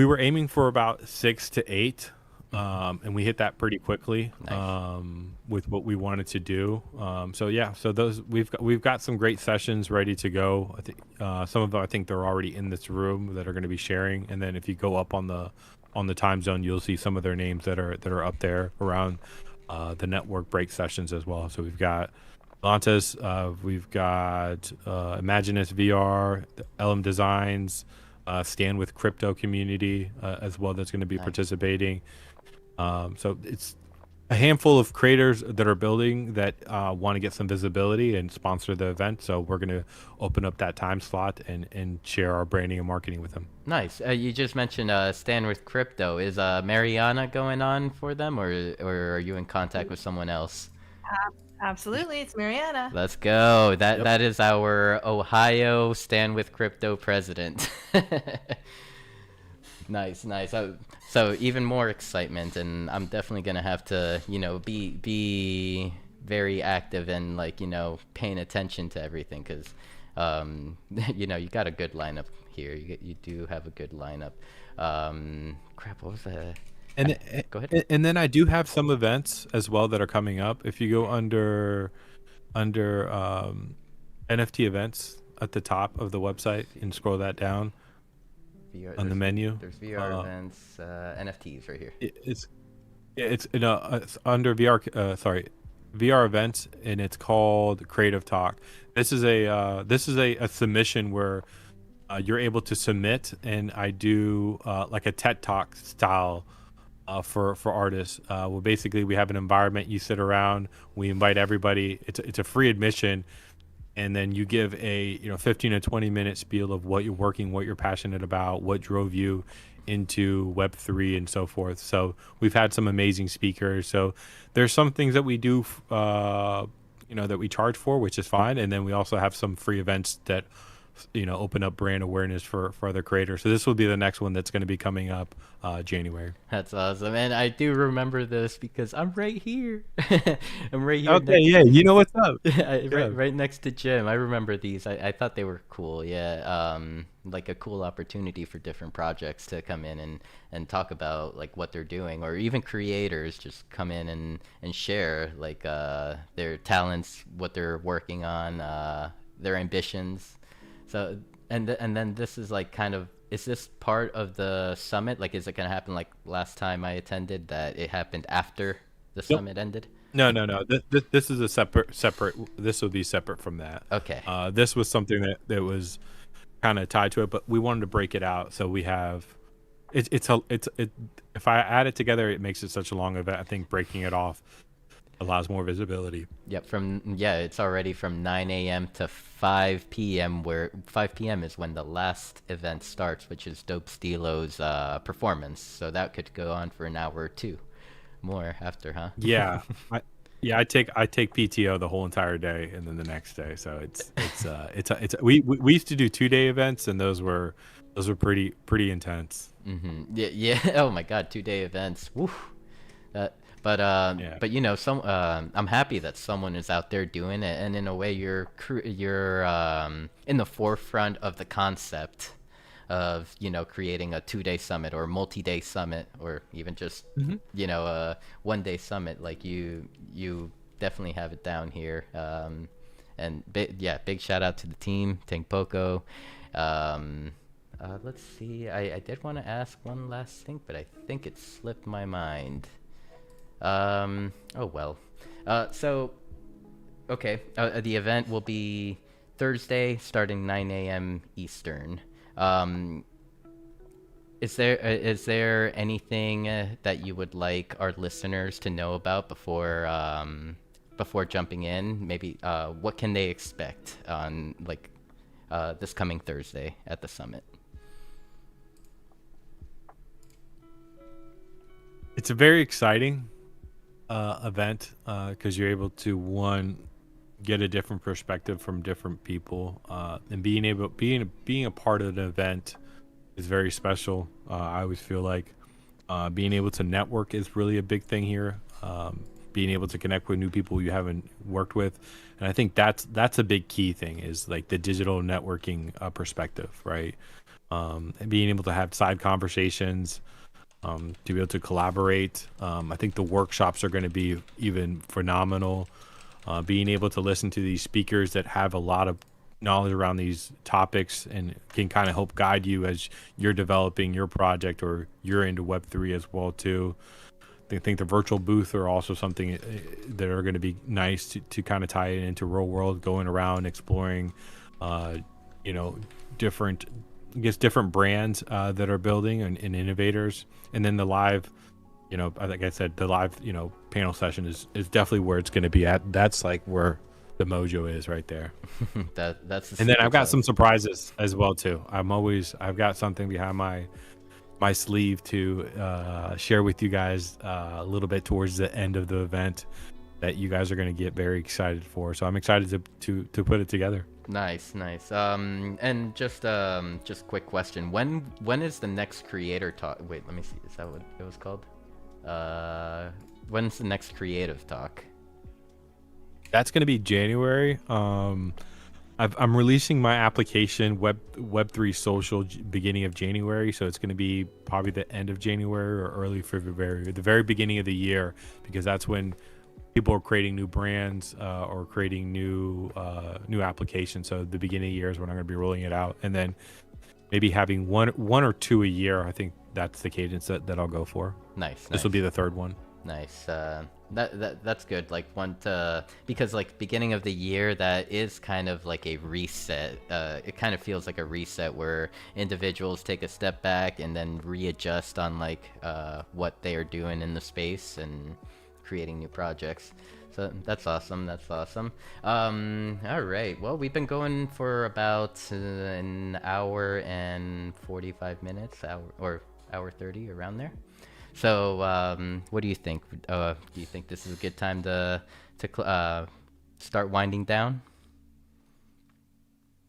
were aiming for about 6 to 8, and we hit that pretty quickly. Nice. With what we wanted to do. So those we've got some great sessions ready to go. I think some of them, I think they're already in this room that are going to be sharing. And then if you go up on the time zone, you'll see some of their names that are up there around the network break sessions as well. So we've got Lantas, we've got Imaginus VR, LM Designs, Stand with Crypto community as well that's going to be participating. So it's a handful of creators that are building that want to get some visibility and sponsor the event. So we're going to open up that time slot and share our branding and marketing with them. Nice. You just mentioned Stand with Crypto. Is Mariana going on for them, or are you in contact with someone else? Absolutely, it's Mariana. Let's go. That is our Ohio Stand with Crypto president. Nice. So even more excitement, and I'm definitely gonna have to, be very active and paying attention to everything, because, you got a good lineup here. You do have a good lineup. Crap, what was that? Go ahead. And then I do have some events as well that are coming up. If you go under NFT events at the top of the website and scroll that down. On the menu, there's VR events, NFTs right here. It's under VR. VR events, and it's called Creative Talk. This is a submission where you're able to submit, and I do like a TED Talk style for artists. Well, basically, we have an environment. You sit around. We invite everybody. It's a free admission. And then you give a 15 to 20 minute spiel of what you're working, what you're passionate about, what drove you into Web3 and so forth. So we've had some amazing speakers. So there's some things that we do, that we charge for, which is fine. And then we also have some free events that, open up brand awareness for other creators. So this will be the next one that's going to be coming up January. That's awesome. And I do remember this because I'm right here. I'm right here. Okay, yeah, you know what's up. Right next to Jim. I remember these. I thought they were cool. Yeah. Like a cool opportunity for different projects to come in and talk about like what they're doing, or even creators just come in and share like their talents, what they're working on, their ambitions. So and then this is like kind of, is this part of the summit? Like, is it gonna happen like last time I attended, that it happened after the summit ended? No. This is a separate. This will be separate from that. Okay. This was something that was kind of tied to it, but we wanted to break it out. So we have it. If I add it together, it makes it such a long event. I think breaking it off allows more visibility. Yep. It's already from 9 a.m. to 5 p.m. where 5 p.m. is when the last event starts, which is Dope Stilo's performance. So that could go on for an hour or two more after, huh? Yeah. I take PTO the whole entire day and then the next day. So we used to do 2-day events, and those were pretty intense. Mm-hmm. Yeah. Oh my God, 2-day events. Woo. But I'm happy that someone is out there doing it, and in a way, you're in the forefront of the concept of creating a 2-day summit or multi-day summit, or even just a 1-day summit. Like you definitely have it down here. And big shout out to the team, TangPoko. Let's see. I did want to ask one last thing, but I think it slipped my mind. Oh well. Okay. The event will be Thursday, starting 9 a.m. Eastern. Is there anything that you would like our listeners to know about before jumping in? Maybe what can they expect on this coming Thursday at the summit? It's a very exciting event because you're able to get a different perspective from different people, and being a part of an event is very special. I always feel like being able to network is really a big thing here. Being able to connect with new people you haven't worked with, and I think that's a big key thing, is like the digital networking perspective, right? And being able to have side conversations, to be able to collaborate. I think the workshops are going to be even phenomenal. Being able to listen to these speakers that have a lot of knowledge around these topics and can kind of help guide you as you're developing your project or you're into Web3 as well too. I think the virtual booth are also something that are going to be nice to kind of tie it into real world, going around exploring, different brands that are building and innovators. And then the live, like I said, the live, panel session is definitely where it's going to be at. That's like where the mojo is right there. That's and then I've got some surprises as well too. I've got something behind my sleeve to share with you guys a little bit towards the end of the event that you guys are going to get very excited for. So I'm excited to put it together. Nice. And just quick question. When is the next creator talk? Wait, let me see. Is that what it was called? When's the next creative talk? That's going to be January. I'm releasing my application Web3 Social beginning of January, so it's going to be probably the end of January or early February, the very beginning of the year, because that's when people are creating new brands or creating new applications. So the beginning of the year is when I'm going to be rolling it out, and then maybe having one or two a year. I think that's the cadence that I'll go for. Nice. This will be the third one. Nice. That's good. Because beginning of the year, that is kind of like a reset. It kind of feels like a reset where individuals take a step back and then readjust on what they are doing in the space and creating new projects. So that's awesome. All right. Well, we've been going for about an hour and 45 minutes, hour 30, around there. So, what do you think? Do you think this is a good time to start winding down?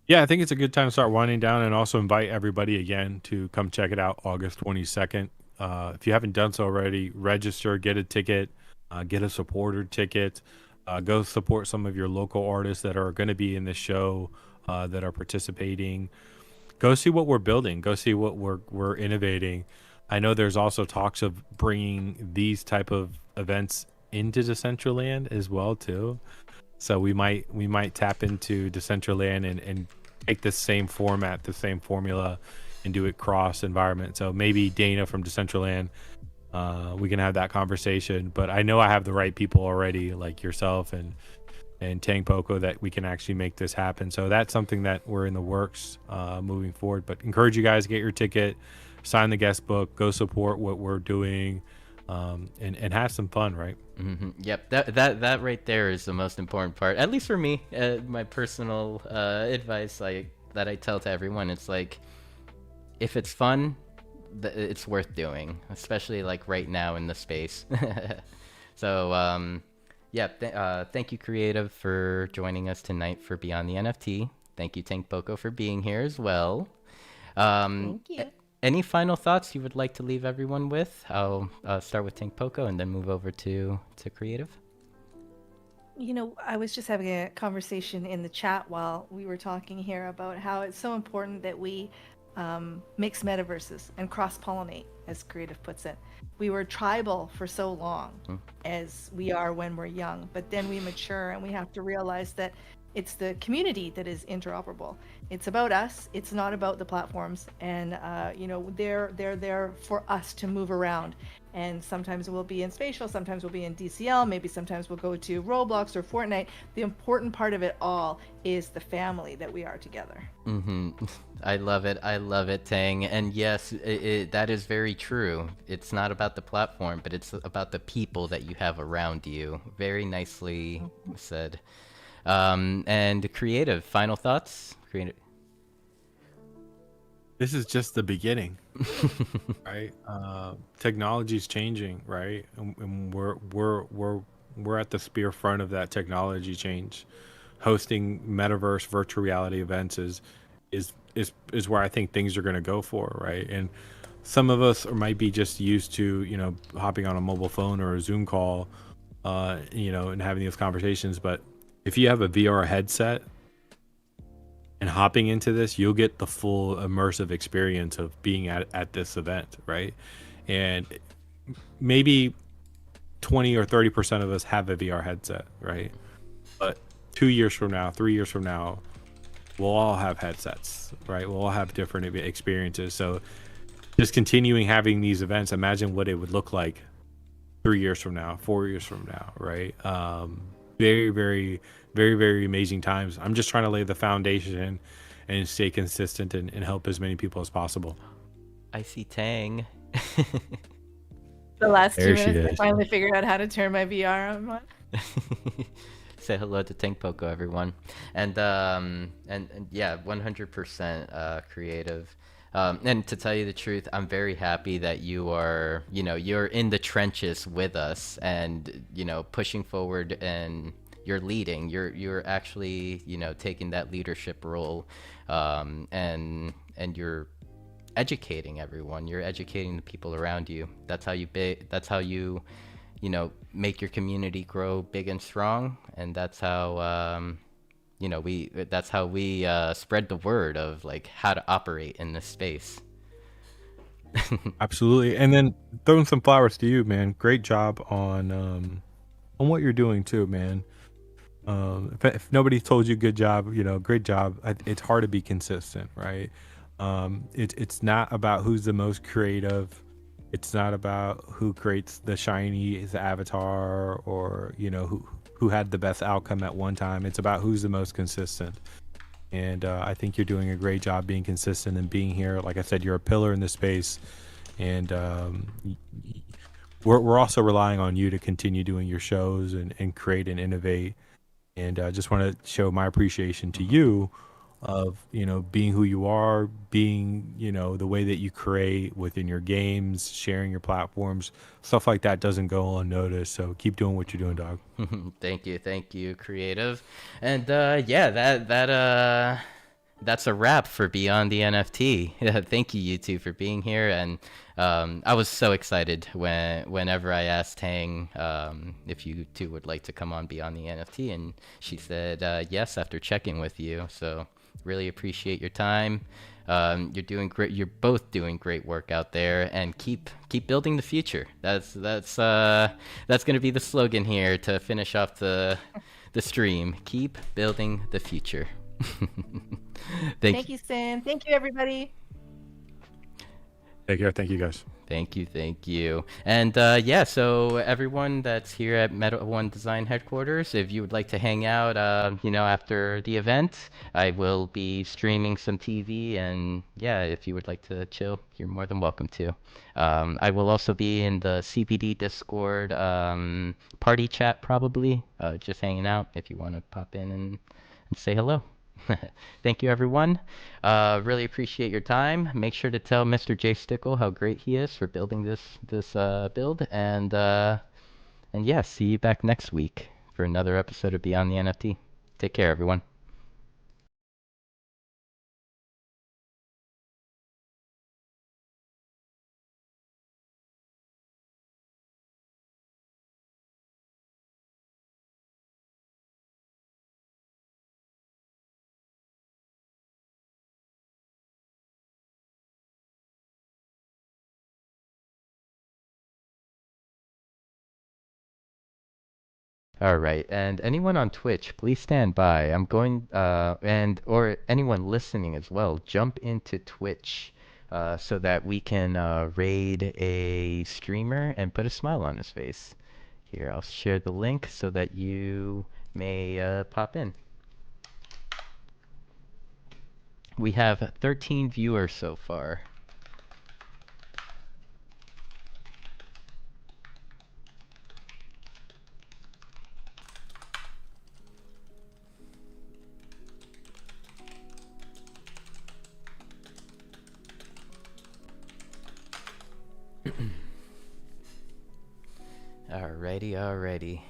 Yeah, I think it's a good time to start winding down, and also invite everybody again to come check it out August 22nd. If you haven't done so already, register, get a ticket, get a supporter ticket, go support some of your local artists that are going to be in the show, that are participating. Go see what we're building. Go see what we're innovating. I know there's also talks of bringing these type of events into Decentraland as well too. So we might tap into Decentraland and take the same format, the same formula, and do it cross environment. So maybe Dana from Decentraland we can have that conversation. But I know I have the right people already, like yourself and TangPoko, that we can actually make this happen. So that's something that we're in the works moving forward. But encourage you guys to get your ticket, sign the guest book, go support what we're doing, and have some fun, right? Yep, that right there is the most important part, at least for me. My personal advice, that I tell to everyone, it's like, if it's fun, it's worth doing, especially like right now in the space. So yeah, thank you, Creative, for joining us tonight for Beyond the NFT. Thank you, TangPoko, for being here as well. Thank you. Any final thoughts you would like to leave everyone with? I'll start with TangPoko and then move over to Creative. You know, I was just having a conversation in the chat while we were talking here about how it's so important that we mix metaverses and cross-pollinate, as Creative puts it. We were tribal for so long, as we are when we're young, but then we mature and we have to realize that it's the community that is interoperable. It's about us. It's not about the platforms. And you know, they're there for us to move around. And sometimes we'll be in Spatial, sometimes we'll be in DCL, maybe sometimes we'll go to Roblox or Fortnite. The important part of it all is the family that we are together. I love it, Tang. And yes, that is very true. It's not about the platform, but it's about the people that you have around you. Very nicely said. And Creative, final thoughts? Creative. This is just the beginning, right? Technology's changing, right? And we're at the spear front of that technology change. Hosting metaverse virtual reality events is where I think things are going to go for, right? And some of us might be just used to, you know, hopping on a mobile phone or a Zoom call, you know, and having these conversations. But if you have a VR headset and hopping into this, you'll get the full immersive experience of being at this event, right? And maybe 20 or 30% of us have a VR headset, right? But 2 years from now, 3 years from now, we'll all have headsets, right? We'll all have different experiences. So just continuing having these events, imagine what it would look like 3 years from now, 4 years from now, right? Very, very, very, very amazing times. I'm just trying to lay the foundation and stay consistent and help as many people as possible. I see Tang. The last There 2 she minutes, I is. finally figured out how to turn my VR on. Say hello to TangPoko, everyone. And yeah, 100% Creative. And to tell you the truth, I'm very happy that you are, you know, you're in the trenches with us and, you know, pushing forward, and you're leading. You're actually, you know, taking that leadership role, and you're educating everyone. You're educating the people around you. That's how you you know, make your community grow big and strong, and that's how you know, that's how we spread the word of like how to operate in this space. Absolutely. And then throwing some flowers to you, man. Great job on what you're doing too, man. If nobody told you good job, you know, great job. It's hard to be consistent, right? It's not about who's the most creative. It's not about who creates the shiny avatar or, you know, who had the best outcome at one time. It's about who's the most consistent. And I think you're doing a great job being consistent and being here. Like I said, you're a pillar in the space. And we're also relying on you to continue doing your shows and create and innovate. And I just want to show my appreciation to you of, you know, being who you are, being, you know, the way that you create within your games, sharing your platforms, stuff like that doesn't go unnoticed. So keep doing what you're doing, dog. Thank you, Creative. And yeah, that's a wrap for Beyond the NFT. Thank you, you two, for being here. And I was so excited whenever I asked Tang if you two would like to come on Beyond the NFT, and she said yes after checking with you. So really appreciate your time. You're doing great. You're both doing great work out there, and keep building the future. That's going to be the slogan here to finish off the stream. Keep building the future. Thank you, Sin. Thank you, everybody. Take care. Thank you, guys. Thank you, thank you. And yeah, so everyone that's here at Meta One Design headquarters, if you would like to hang out, after the event, I will be streaming some TV, and yeah, if you would like to chill, you're more than welcome to. I will also be in the CPD Discord party chat probably, just hanging out if you want to pop in and say hello. Thank you, everyone. Really appreciate your time. Make sure to tell Mr. J Stickle how great he is for building this build, and yeah, see you back next week for another episode of Beyond the NFT. Take care, everyone. All right, and anyone on Twitch, please stand by. I'm going, or anyone listening as well, jump into Twitch, so that we can raid a streamer and put a smile on his face. Here, I'll share the link so that you may pop in. We have 13 viewers so far. Alrighty.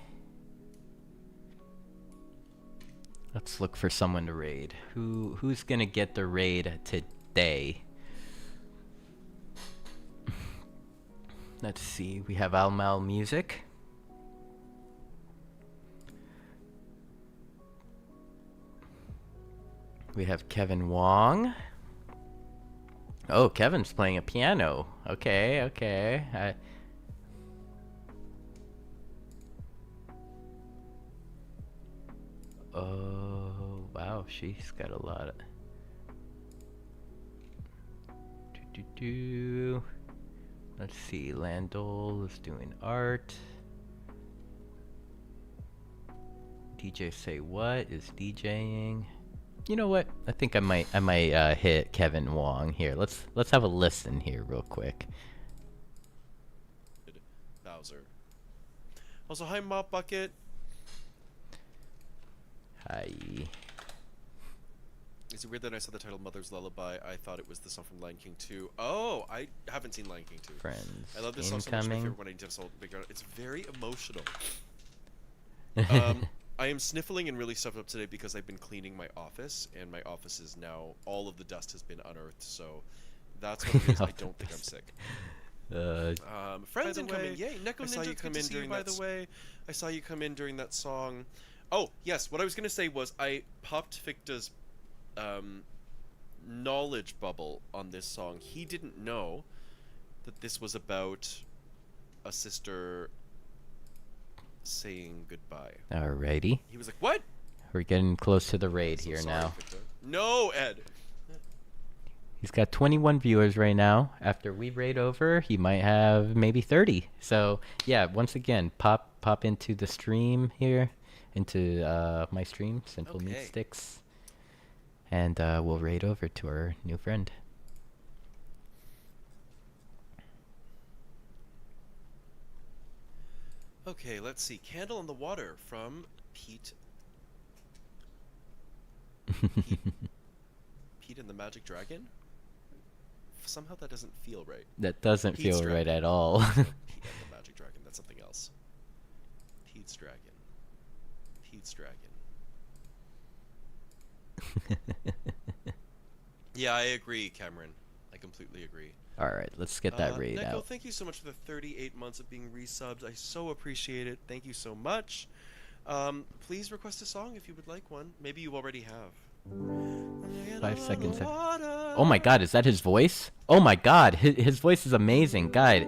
Let's look for someone to raid. Who's gonna get the raid today? Let's see. We have Almal Music. We have Kevin Wong. Oh, Kevin's playing a piano. Okay. Oh, wow, she's got a lot of... Let's see, Landol is doing art. DJ Say What is DJing. You know what? I think I might hit Kevin Wong here. Let's have a listen here real quick. Bowser. Also, hi Mop Bucket. Hi. Is it weird that I saw the title Mother's Lullaby? I thought it was the song from Lion King 2. Oh, I haven't seen Lion King 2. Friends. I love this song so much. My incoming. favorite when I did so big. It's very emotional. I am sniffling and really stuffed up today because I've been cleaning my office, and my office is now, all of the dust has been unearthed, so that's what it is. I don't think I'm sick. Friends incoming, yay! Neko Ninja, come in during by the way. I saw you come in during that song. Oh, yes, what I was going to say was I popped Ficta's knowledge bubble on this song. He didn't know that this was about a sister saying goodbye. Alrighty. He was like, what? We're getting close to the raid here Sorry, now. Ficta. No, Ed! He's got 21 viewers right now. After we raid over, he might have maybe 30. So yeah, once again, pop into the stream here, into my stream, SinfulMeatSticks, and we'll raid over to our new friend. Okay, let's see. Candle in the Water from Pete. Pete and the Magic Dragon? Somehow that doesn't feel right. That doesn't Pete's feel right Dragon. at all. Pete and the Magic Dragon. That's something else. Pete's Dragon. Pete's Dragon. Yeah, I agree, Cameron. I completely agree. Alright, let's get that raid Neko, out. thank you so much for the 38 months of being resubbed. I so appreciate it. Thank you so much. Please request a song if you would like one. Maybe you already have. 5 seconds. Oh my god, is that his voice? Oh my god, his voice is amazing. God,